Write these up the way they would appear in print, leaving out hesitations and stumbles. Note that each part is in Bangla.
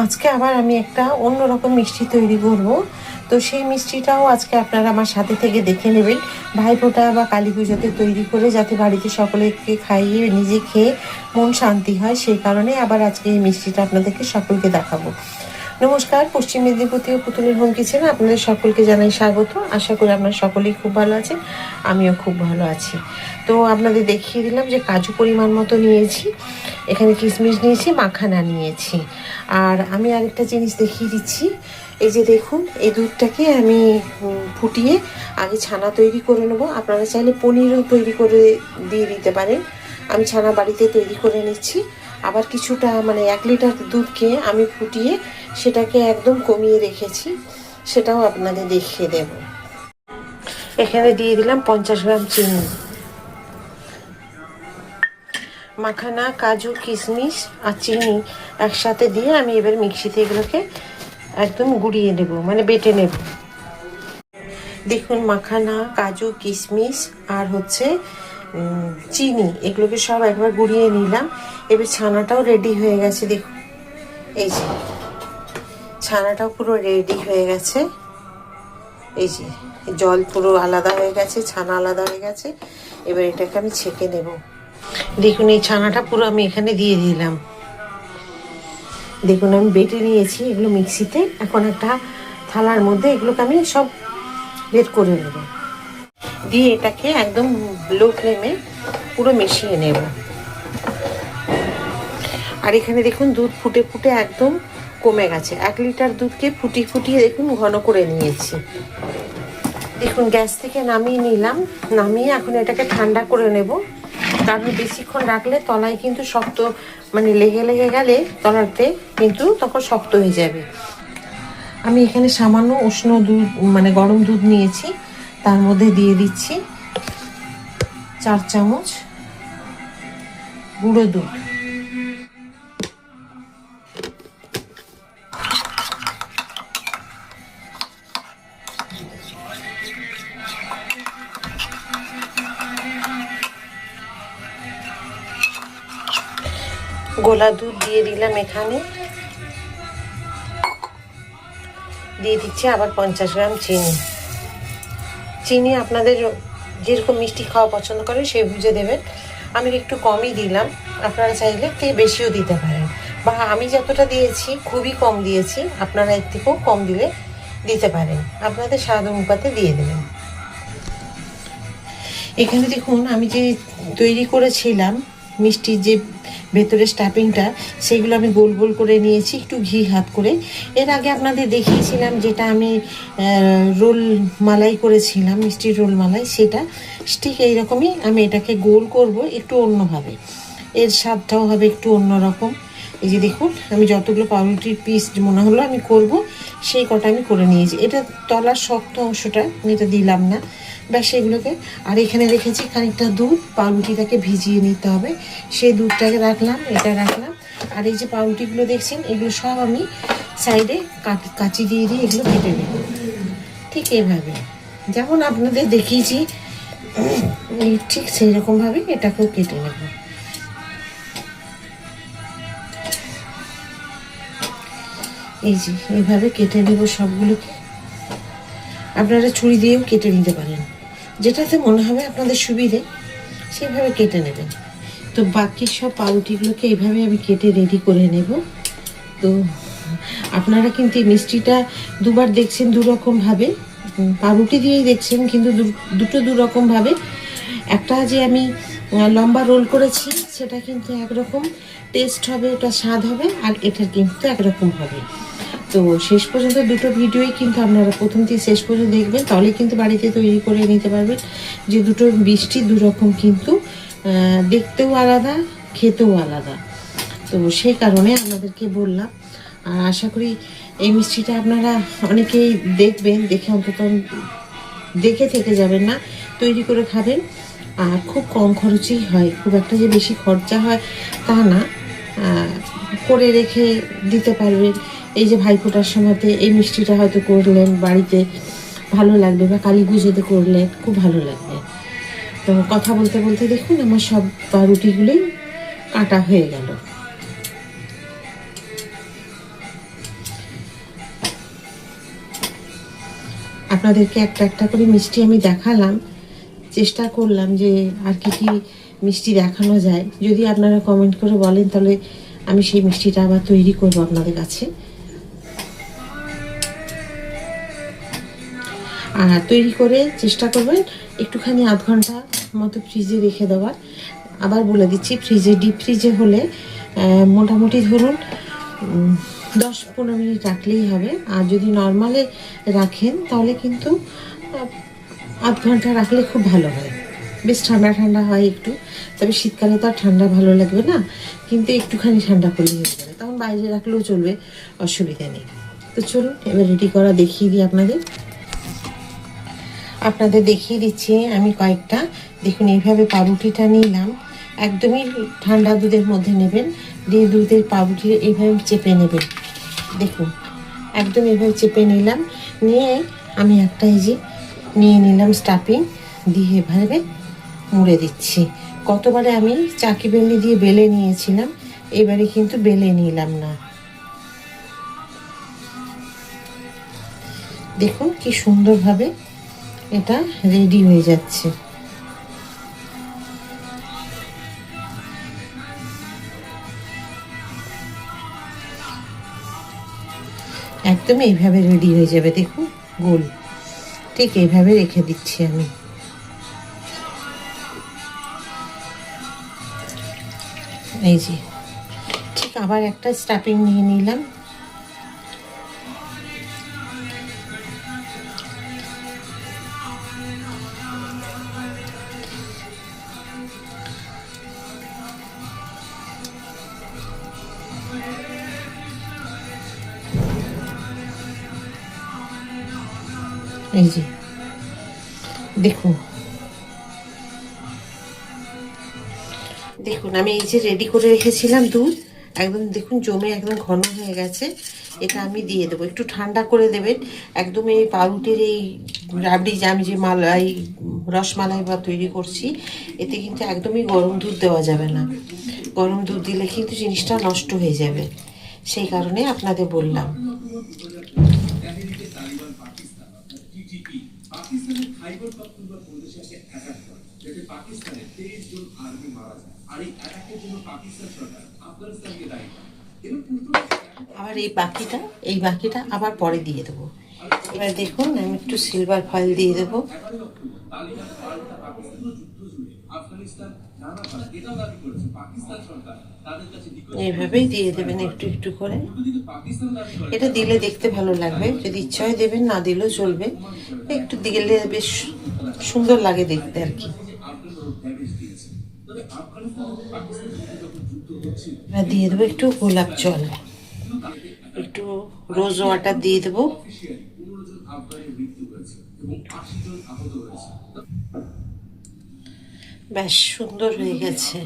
আজকে আবার আমি একটা অন্যরকম মিষ্টি তৈরি করব। তো সেই মিষ্টিটাও আজকে আপনারা আমার সাথে থেকে দেখে নেবেন। ভাইফোঁটা বা কালী পুজোতে তৈরি করে যাতে বাড়িতে সকলকে খাইয়ে নিজে খেয়ে মন শান্তি হয়, সেই কারণে আবার আজকে এই মিষ্টিটা আপনাদেরকে সকলকে দেখাবো। নমস্কার, পশ্চিম মেদিনীপুর থেকে পুতুলের হোম কিচেনে আপনাদের সকলকে জানাই স্বাগত। আশা করি আপনারা সকলেই খুব ভালো আছেন, আমিও খুব ভালো আছি। তো আপনাদের দেখিয়ে দিলাম যে কাজু পরিমাণ মতো নিয়েছি, এখানে কিশমিশ নিয়েছি, মাখানা নিয়েছি। আর আমি আরেকটা জিনিস দেখিয়ে দিচ্ছি, এই যে দেখুন, এই দুধটাকে আমি ফুটিয়ে আগে ছানা তৈরি করে নেব। আপনারা চাইলে পনিরও তৈরি করে দিয়ে দিতে পারেন। আমি ছানা বাড়িতে তৈরি করে নিচ্ছি। আবার কিছুটা 1 লিটার দুধকে আমি ফুটিয়ে সেটাকে একদম কমিয়ে রেখেছি, সেটাও আপনাদের দেখিয়ে দেব। এখানে দিয়ে দিলাম 50 গ্রাম চিনি। মাখানা, কাজু, কিশমিশ আর চিনি একসাথে দিয়ে আমি এবার মিক্সিতে এগুলোকে একদম গুঁড়িয়ে নেব, বেটে নেব। দেখুন, মাখানা, কাজু, কিশমিশ আর চিনি এগুলোকে সব একবার গুঁড়িয়ে নিলাম। এবার ছানাটাও রেডি হয়ে গেছে। দেখুন, এই যে ছানাটাও পুরো রেডি হয়ে গেছে। এই যে জল পুরো আলাদা হয়ে গেছে, ছানা আলাদা হয়ে গেছে। এবার এটাকে আমি ছেঁকে নেব। দেখুন, এই ছানাটা পুরো আমি এখানে দিয়ে দিলাম। দেখুন, আমি বেটে নিয়েছি এগুলো মিক্সিতে। এখন একটা থালার মধ্যে এগুলোকে আমি সব বের করে নেব, দিয়ে এটাকে একদম লো ফ্লেমে পুরো মিশিয়ে নেব। আর এখানে দেখুন, দুধ ফুটে ফুটে একদম কমে গেছে। 1 লিটার দুধকে ফুটিয়ে দেখুন ঘন করে নিয়েছি। দেখুন, গ্যাস থেকে নামিয়ে নিলাম। নামিয়ে এখন এটাকে ঠান্ডা করে নেব, কারণ বেশিক্ষণ রাখলে তলায় কিন্তু শক্ত, লেগে গেলে তলাতে কিন্তু তখন শক্ত হয়ে যাবে। আমি এখানে সামান্য উষ্ণ দুধ, গরম দুধ নিয়েছি, তার মধ্যে দিয়ে দিচ্ছি 4 চামচ গুঁড়ো দুধ। গোলা দুধ দিয়ে দিলাম, এখানে দিয়ে দিচ্ছি আবার 50 গ্রাম চিনি। চিনি আপনাদের যেরকম মিষ্টি খাওয়া পছন্দ করেন সেই বুঝে দেবেন। আমি একটু কমই দিলাম, আপনারা চাইলে একটু বেশিও দিতে পারেন, বা আমি যতটা দিয়েছি খুবই কম দিয়েছি, আপনারা এর থেকেও কম দিতে পারেন, আপনাদের স্বাদ অনুপাতে দিয়ে দেবেন। এখানে দেখুন, আমি যে তৈরি করেছিলাম মিষ্টির যে ভেতরের স্টাফিংটা, সেগুলো আমি গোল গোল করে নিয়েছি একটু ঘি হাত করে। এর আগে আপনাদের দেখিয়েছিলাম যেটা আমি রোল মালাই করেছিলাম, মিষ্টির রোল মালাই, সেটা ঠিক এইরকমই আমি এটাকে গোল করব একটু অন্যভাবে। এর স্বাদটাও হবে একটু অন্যরকম। এই যে দেখুন, আমি যতগুলো পাউরুটির পিস মনে হলো আমি করব, সেই কটা আমি করে নিয়েছি। এটা তলার শক্ত অংশটা আমি এটা দিলাম না, বা সেগুলোকে। আর এখানে রেখেছি খানিকটা দুধ, পাউরুটিটাকে ভিজিয়ে নিতে হবে, সেই দুধটাকে রাখলাম, এটা রাখলাম। আর এই যে পাউরুটিগুলো দেখছেন, এগুলো সব আমি সাইডে কাঁচি দিয়ে এগুলো কেটে নেব, ঠিক এইভাবে যেমন আপনাদের দেখিয়েছি, ঠিক সেই রকমভাবে এটাকেও কেটে নেব। এই যে এইভাবে কেটে নেব সবগুলোকে। আপনারা ছুরি দিয়েও কেটে নিতে পারেন, যেটাতে মনে হবে আপনাদের সুবিধে সেভাবে কেটে নেবেন। তো বাকি সব পাউরুটিগুলোকে এইভাবে আমি কেটে রেডি করে নেব। তো আপনারা কিন্তু এই মিষ্টিটা দুবার দেখছেন দুরকমভাবে, পাউরুটি দিয়েই দেখছেন, কিন্তু দুটো দুরকমভাবে। একটা যে আমি লম্বা রোল করেছি সেটা কিন্তু একরকম টেস্ট হবে, ওটা স্বাদ হবে, আর এটার কিন্তু একরকম হবে। তো শেষ পর্যন্ত দুটো ভিডিওই কিন্তু আপনারা প্রথম থেকে শেষ পর্যন্ত দেখবেন, তাহলে কিন্তু বাড়িতে তৈরি করে নিতে পারবেন। যে দুটো মিষ্টি দুরকম, কিন্তু দেখতেও আলাদা, খেতেও আলাদা। তো সেই কারণে আপনাদেরকে বললাম। আর আশা করি এই মিষ্টিটা আপনারা অনেকেই দেখবেন, দেখে অন্তত দেখে থেকে যাবেন না, তৈরি করে খাবেন। আর খুব কম খরচেই হয়, খুব একটা যে বেশি খরচা হয় তা না, করে রেখে দিতে পারবেন। এই যে ভাইফোঁটার সময়তে এই মিষ্টিটা হয়তো করলেন বাড়িতে, ভালো লাগবে, বা কালী পুজোতে করলেন খুব ভালো লাগবে। তো কথা বলতে বলতে দেখুন আমার সব রুটিগুলোই কাটা হয়ে গেল। আপনাদেরকে একটা একটা করে মিষ্টি আমি দেখালাম, চেষ্টা করলাম যে আর কি কি মিষ্টি দেখানো যায়। যদি আপনারা কমেন্ট করে বলেন তাহলে আমি সেই মিষ্টিটা আবার তৈরি করব আপনাদের কাছে। আর তৈরি করে চেষ্টা করবেন একটুখানি আধ ঘন্টা মতো ফ্রিজে রেখে দেওয়ার। আবার বলে দিচ্ছি, ফ্রিজে ডিপ ফ্রিজে হলে মোটামুটি ধরুন 10-15 মিনিট রাখলেই হবে। আর যদি নর্মালে রাখেন তাহলে কিন্তু আধ ঘন্টা রাখলে খুব ভালো হয়, বেশ ঠান্ডা ঠান্ডা হয় একটু। তবে শীতকালে তো আর ঠান্ডা ভালো লাগবে না, কিন্তু একটুখানি ঠান্ডা করলেই হয়ে যাবে, তখন বাইরে রাখলেও চলবে, অসুবিধা নেই। তো চলুন এবার রেডি করা দেখিয়ে দিই আপনাদের দেখিয়ে দিচ্ছি আমি কয়েকটা। দেখুন এইভাবে পাউরুটিটা নিলাম, একদমই ঠান্ডা দুধের মধ্যে নেবেন, দিয়ে দুধের পাউরুটি এইভাবে চেপে নেবেন। দেখুন একদম এইভাবে চেপে নিলাম, নিয়ে আমি একটা এই যে নিয়ে নিলাম স্টাফিং, দিয়ে এভাবে মুড়ে দিচ্ছি। কতবারে আমি চাকি বেলনি দিয়ে বেলে নিয়েছিলাম, এবারে কিন্তু বেলে নিলাম না। দেখুন কি সুন্দরভাবে এটা রেডি হয়ে যাচ্ছে। একদম এইভাবে রেডি হয়ে যাবে, দেখুন গোল, ঠিক এইভাবে রেখে দিচ্ছি আমি। এই যে ঠিক আবার একটা স্টাফিং নিয়ে নিলাম, এই যে দেখুন দেখুন আমি এই যে রেডি করে রেখেছিলাম দুধ, একদম দেখুন জমে একদম ঘন হয়ে গেছে। এটা আমি দিয়ে দেবো, একটু ঠান্ডা করে দেবেন। একদম এই পাউরুটির এই রাবড়ি যে আমি যে মালাই রসমালাই বা তৈরি করছি, এতে কিন্তু একদমই গরম দুধ দেওয়া যাবে না। গরম দুধ দিলে কিন্তু জিনিসটা নষ্ট হয়ে যাবে, সেই কারণে আপনাদের বললাম। পাকিস্তানের খাইবার পাখতুনখোয়া প্রদেশে অ্যাটাক করে, যাতে পাকিস্তানের 23 জন আর্মি মারা যায়। আর এই অ্যাটাকের জন্য পাকিস্তান সরকার আফগানিস্তানকে দায়ী করে। আবার এই বাকিটা আবার পরে দিয়ে দেবো। এবার দেখুন আমি একটু সিলভার ফয়েল দিয়ে দেবো। এইভাবেই দিয়ে দেবেন একটু একটু করে। এটা দিলে দেখতে ভালো লাগবে, যদি ইচ্ছা হয় দেবেন, না দিলেও চলবে। একটু দিলে বেশ সুন্দর লাগে দেখতে আর কি। দিয়ে দেবো একটু গোলাপ জল, একটু রোজ ওয়াটার দিয়ে দেবো। বেশ সুন্দর হয়ে গেছে।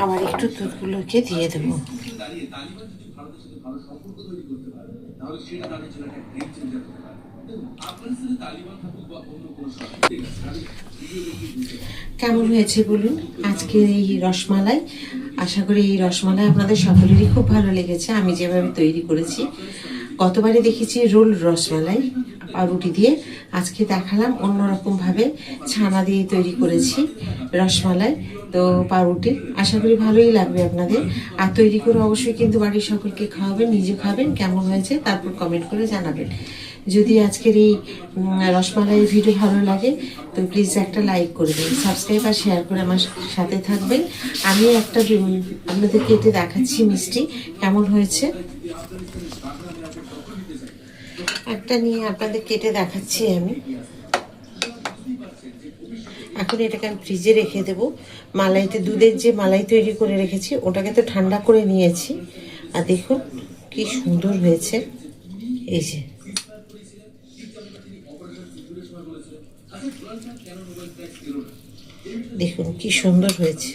আবার একটু দুধগুলোকে দিয়ে দেবো। কেমন হয়েছে বলুন আজকের এই রসমালাই? আশা করি এই রসমালাই আপনাদের সকলেরই খুব ভালো লেগেছে, আমি যেভাবে তৈরি করেছি। গতবারে দেখেছি রোল রসমালাই পাউরুটি দিয়ে, আজকে দেখালাম অন্যরকমভাবে ছানা দিয়ে তৈরি করেছি রসমালাই তো পাউরুটি। আশা করি ভালোই লাগবে আপনাদের। আর তৈরি করে অবশ্যই কিন্তু বাড়ির সকলকে খাওয়াবেন, নিজে খাবেন, কেমন হয়েছে তারপর কমেন্ট করে জানাবেন। যদি আজকের এই রসমালাই ভিডিও ভালো লাগে তো প্লিজ একটা লাইক করে দিন, সাবস্ক্রাইব আর শেয়ার করে আমার সাথে থাকবেন। আমি একটা আপনাদের কেটে দেখাচ্ছি মিষ্টি কেমন হয়েছে। একটা নিয়ে আপনাদের কেটে দেখাচ্ছি আমি। এখন এটাকে আমি ফ্রিজে রেখে দেবো। মালাইতে দুধের যে মালাই তৈরি করে রেখেছি ওটাকে তো ঠান্ডা করে নিয়েছি। আর দেখুন কি সুন্দর হয়েছে, এই যে দেখুন কি সুন্দর হয়েছে।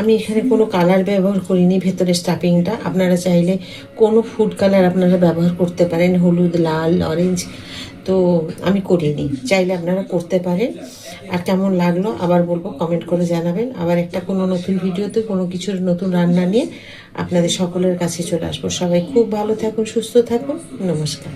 আমি এখানে কোনো কালার ব্যবহার করিনি, ভেতরে স্টাফিংটা আপনারা চাইলে কোনো ফুড কালার আপনারা ব্যবহার করতে পারেন, হলুদ, লাল, অরেঞ্জ, তো আমি করিনি, চাইলে আপনারা করতে পারেন। আর কেমন লাগলো আবার বলবো, কমেন্ট করে জানাবেন। আবার একটা কোনো নতুন ভিডিওতে কোনো কিছুর নতুন রান্না নিয়ে আপনাদের সকলের কাছে চলে আসবো। সবাই খুব ভালো থাকুন, সুস্থ থাকুন, নমস্কার।